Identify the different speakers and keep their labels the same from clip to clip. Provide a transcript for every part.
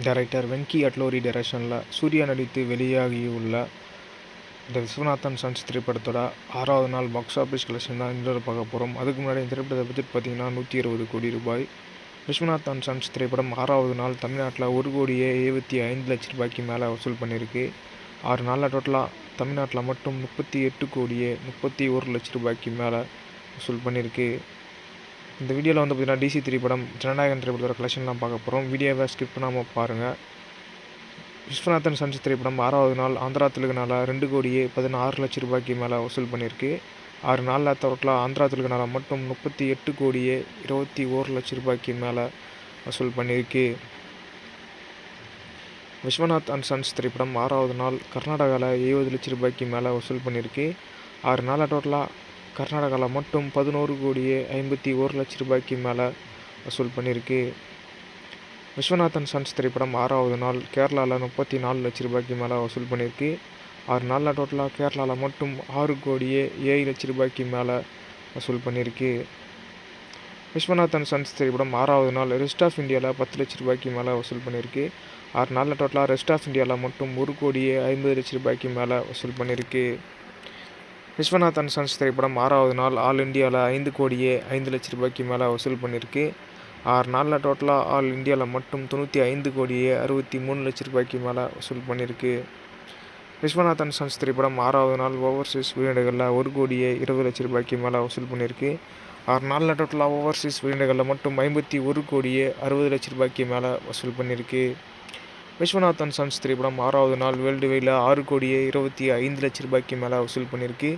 Speaker 1: Director Venky Atluri டைரக்ஷனில் சூர்யா நடித்து வெளியாகியுள்ள இந்த விஸ்வநாதன் சன்ஸ் திரைப்படத்தோட 6வது நாள் பாக்ஸ் ஆஃபீஸ் கலெக்ஷன் தான் இந்த பார்க்க போகிறோம். அதுக்கு முன்னாடி இந்த திரைப்பட பட்ஜெட் பார்த்தீங்கன்னா 120 கோடி ரூபாய். விஸ்வநாதன் சன்ஸ் திரைப்படம் 6வது நாள் தமிழ்நாட்டில் 1,75,00,000 ரூபாய்க்கு மேலே வசூல் பண்ணியிருக்கு. 6 நாளில் டோட்டலாக தமிழ்நாட்டில் மட்டும் 38,31,00,000 ரூபாய்க்கு மேலே வசூல் பண்ணியிருக்கு. இந்த வீடியோவில் வந்து பார்த்தீங்கன்னா DC திரைப்படம் ஜனநாயகன் திரைப்படத்தோட கலெக்ஷன்லாம் பார்க்க போகிறோம். வீடியோவை ஸ்கிப் பண்ணாமல் பாருங்கள். விஸ்வநாதன் சன்ஸ் திரைப்படம் 6வது நாள் ஆந்திரா தெலுங்குனால 2,16,00,000 ரூபாய்க்கு மேலே வசூல் பண்ணியிருக்கு. 6 நாளில் டோட்டலாக ஆந்திரா தெலுங்குனால மட்டும் 38,21,00,000 ரூபாய்க்கு மேலே வசூல் பண்ணியிருக்கு. விஸ்வநாத் அண்ட் சன்ஸ் திரைப்படம் 6வது நாள் கர்நாடகாவில் 70,00,000 ரூபாய்க்கு மேலே வசூல் பண்ணியிருக்கு. 6 நாளில் டோட்டலாக கர்நாடகாவில் மட்டும் 11,51,00,000 ரூபாய்க்கு மேலே வசூல் பண்ணியிருக்கு. விஸ்வநாதன் சன்ஸ் திரைப்படம் 6வது நாள் கேரளாவில் 34,00,000 ரூபாய்க்கு மேலே வசூல் பண்ணியிருக்கு. 6 நாளில் டோட்டலாக கேரளாவில் மட்டும் 6,07,00,000 ரூபாய்க்கு மேலே வசூல் பண்ணியிருக்கு. விஸ்வநாதன் சன்ஸ் திரைப்படம் 6வது நாள் ரெஸ்ட் ஆஃப் இந்தியாவில் 10,00,000 ரூபாய்க்கு மேலே வசூல் பண்ணியிருக்கு. 6 நாளில் டோட்டலாக ரெஸ்ட் ஆஃப் இந்தியாவில் மட்டும் 1,50,00,000 ரூபாய்க்கு மேலே வசூல் பண்ணியிருக்கு. விஸ்வநாதன் சன்ஸ் திரைப்படம் 6வது நாள் ஆல் இந்தியாவில் 5,05,00,000 ரூபாய்க்கு மேலே வசூல் பண்ணியிருக்கு. 6 நாளில் டோட்டலாக ஆல் இந்தியாவில் மட்டும் 95,63,00,000 ரூபாய்க்கு மேலே வசூல் பண்ணியிருக்கு. விஸ்வநாதன் சன்ஸ் திரைப்படம் 6வது நாள் ஓவர்சீஸ் வெளிநாடுகளில் 1,20,00,000 ரூபாய்க்கு மேலே வசூல் பண்ணியிருக்கு. 6 நாளில் டோட்டலாக ஓவர்சீஸ் வெளிநாடுகளில் மட்டும் 51,60,00,000 ரூபாய்க்கு மேலே வசூல் பண்ணியிருக்கு. விஸ்வநாதன் சன்ஸ் திரைப்படம் 6வது நாள் வேர்ல்டு வைடில் 6,25,00,000 ரூபாய்க்கு மேலே வசூல் பண்ணியிருக்கு.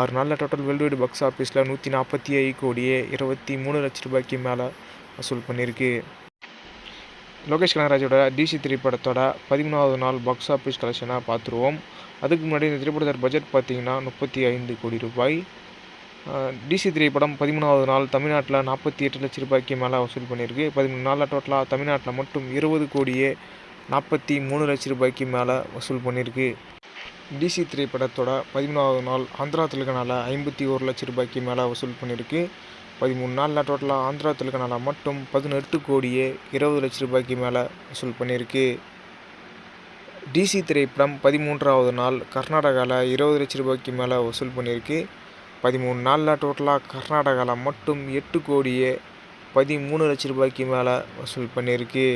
Speaker 1: 6 நாளில் டோட்டல் வேர்ல்டு வைடு பாக்ஸ் ஆஃபீஸில் 147,23,00,000 ரூபாய்க்கு மேலே வசூல் பண்ணியிருக்கு. லோகேஷ் கனகராஜோட DC திரைப்படத்தோட 13வது நாள் பாக்ஸ் ஆஃபீஸ் கலெக்ஷனாக பார்த்துருவோம். அதுக்கு முன்னாடி இந்த திரைப்படத்தோட பட்ஜெட் பார்த்தீங்கன்னா 35 கோடி ரூபாய். DC திரைப்படம் 13வது நாள் தமிழ்நாட்டில் 48,00,000 ரூபாய்க்கு மேலே வசூல் பண்ணியிருக்கு. 13 நாளில் டோட்டலாக தமிழ்நாட்டில் மட்டும் 20,43,00,000 ரூபாய்க்கு மேலே வசூல் பண்ணியிருக்கு. DC திரைப்படத்தோட 13வது நாள் ஆந்திரா தெலுங்குனால 51,00,000 ரூபாய்க்கு மேலே வசூல் பண்ணியிருக்கு. 13 நாளில் டோட்டலாக ஆந்திரா தெலுங்குனால மட்டும் 18,20,00,000 ரூபாய்க்கு மேலே வசூல் பண்ணியிருக்கு. DC திரைப்படம் 13வது நாள் கர்நாடகாவில் 20,00,000 ரூபாய்க்கு மேலே வசூல் பண்ணியிருக்கு. 13 நாளில் டோட்டலாக கர்நாடகாவில் மட்டும் 8,13,00,000 ரூபாய்க்கு மேலே வசூல் பண்ணியிருக்கு.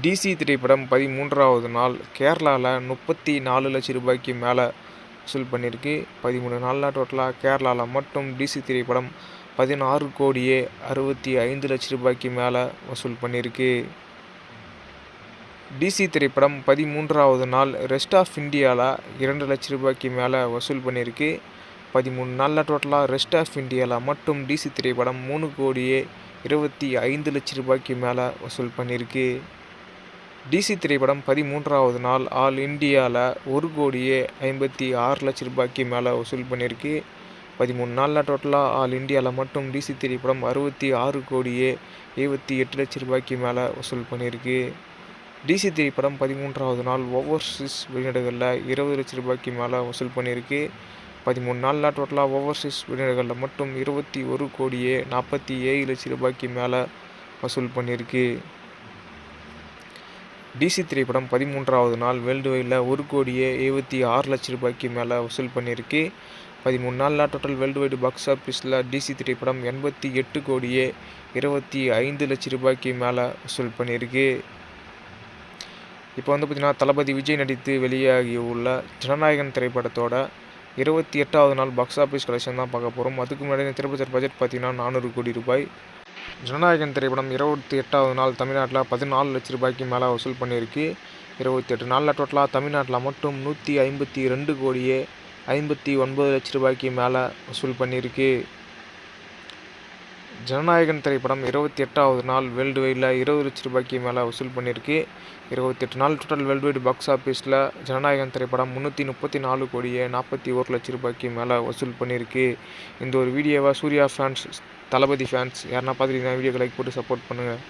Speaker 1: DC திரைப்படம் 13வது நாள் கேரளாவில் 34,00,000 ரூபாய்க்கு மேலே வசூல் பண்ணியிருக்கு. 13 நாளில் டோட்டலாக கேரளாவில் மட்டும் DC திரைப்படம் 16,65,00,000 ரூபாய்க்கு மேலே வசூல் பண்ணியிருக்கு. DC திரைப்படம் 13வது நாள் ரெஸ்ட் ஆஃப் இந்தியாவில் 2,00,000 ரூபாய்க்கு மேலே வசூல் பண்ணியிருக்கு. 13 நாளில் டோட்டலாக ரெஸ்ட் ஆஃப் இந்தியாவில் மட்டும் DC திரைப்படம் 3,25,00,000 ரூபாய்க்கு மேலே வசூல் பண்ணியிருக்கு. DC திரைப்படம் 13வது நாள் ஆல் இந்தியாவில் 1,56,00,000 ரூபாய்க்கு மேலே வசூல் பண்ணியிருக்கு. 13 நாளில் டோட்டலாக ஆல் இந்தியாவில் மட்டும் DC திரைப்படம் 66,78,00,000 ரூபாய்க்கு மேலே வசூல் பண்ணியிருக்கு. DC திரைப்படம் 13வது நாள் ஓவர்சீஸ் வெளிநாடுகளில் 20,00,000 ரூபாய்க்கு மேலே வசூல் பண்ணியிருக்கு. 13 நாளில் டோட்டலாக ஓவர்சீஸ் வெளிநாடுகளில் மட்டும் 21,47,00,000 ரூபாய்க்கு மேலே வசூல் பண்ணியிருக்கு. DC திரைப்படம் 13வது நாள் வேர்ல்டு வைடில் 1,76,00,000 ரூபாய்க்கு மேலே வசூல் பண்ணியிருக்கு. 13 நாளில் டோட்டல் வேர்ல்டு வைடு பாக்ஸ் ஆஃபீஸில் DC திரைப்படம் 88,25,00,000 ரூபாய்க்கு மேலே வசூல் பண்ணியிருக்கு. இப்போ வந்து பார்த்திங்கன்னா தளபதி விஜய் நடித்து வெளியாகியுள்ள ஜனநாயகன் திரைப்படத்தோட 28வது நாள் பாக்ஸ் ஆஃபீஸ் கலெக்ஷன் தான் பார்க்க போகிறோம். அதுக்கு முன்னாடி இந்த திரைப்படத்தோட பட்ஜெட் பார்த்தீங்கன்னா 400 கோடி ரூபாய். ஜனநாயகன் திரைப்படம் 28வது நாள் தமிழ்நாட்டில் 14,00,000 ரூபாய்க்கு மேலே வசூல் பண்ணியிருக்கு. 28 நாளில் டோட்டலாக தமிழ்நாட்டில் மட்டும் 152,59,00,000 ரூபாய்க்கு மேலே வசூல் பண்ணியிருக்கு. ஜனநாயகன் திரைப்படம் 28வது நாள் வேர்ல்டு வைடில் 20,00,000 ரூபாய்க்கு மேலே வசூல் பண்ணியிருக்கு. 28 நாள் டோட்டல் வேர்ல்டு வைடு பாக்ஸ் ஆஃபீஸில் ஜனநாயகன் திரைப்படம் 334,41,00,000 ரூபாய்க்கு மேலே வசூல் பண்ணியிருக்கு. இந்த ஒரு வீடியோவை சூர்யா ஃபேன்ஸ், தளபதி ஃபேன்ஸ் யாருன்னா பார்த்துட்டீங்கன்னா வீடியோக்கு லைக் போட்டு சப்போர்ட் பண்ணுங்கள்.